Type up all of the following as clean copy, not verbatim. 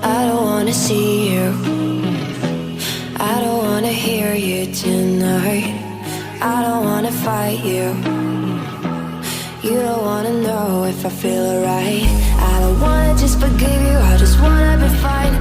I don't wanna see you. I don't wanna hear you tonight. I don't wanna fight you. You don't wanna know if I feel alright. I don't wanna just forgive you, I just wanna be fine.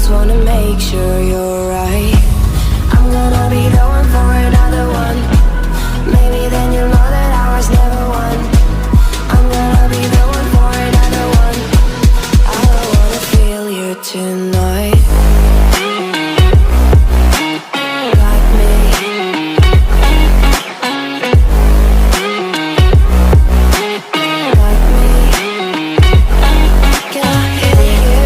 Wanna make sure you're right. I'm gonna be the one for another one. Maybe then you'll know that I was never one. I'm gonna be the one for another one. I don't wanna feel you tonight. Like me. Like me. Can I hear you?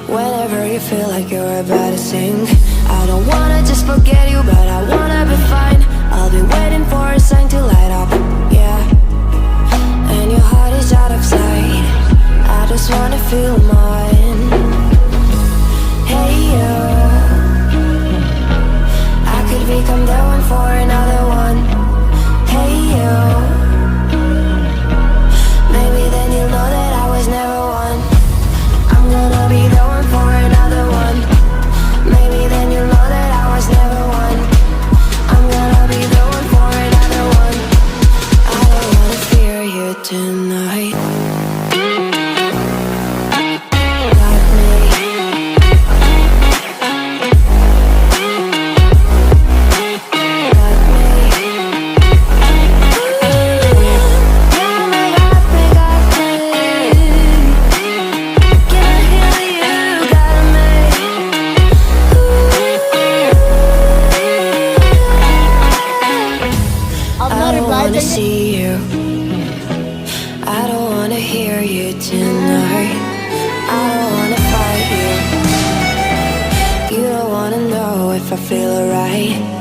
Whenever you feel like you're about to sink, I don't wanna just forget you, but I wanna be fine. I'll be waiting for a sign to light up, yeah. And your heart is out of sight. I just wanna feel mine. Hey you, I could become the one for another one. Hey you, maybe then you'll know that I was never one. I'm gonna be the one for another one. Maybe then you'll know that I was never one. I'm gonna be the one for another one. I don't wanna fear you tonight. Like me. See you. I don't wanna hear you tonight. I don't wanna fight you. You don't wanna know if I feel alright.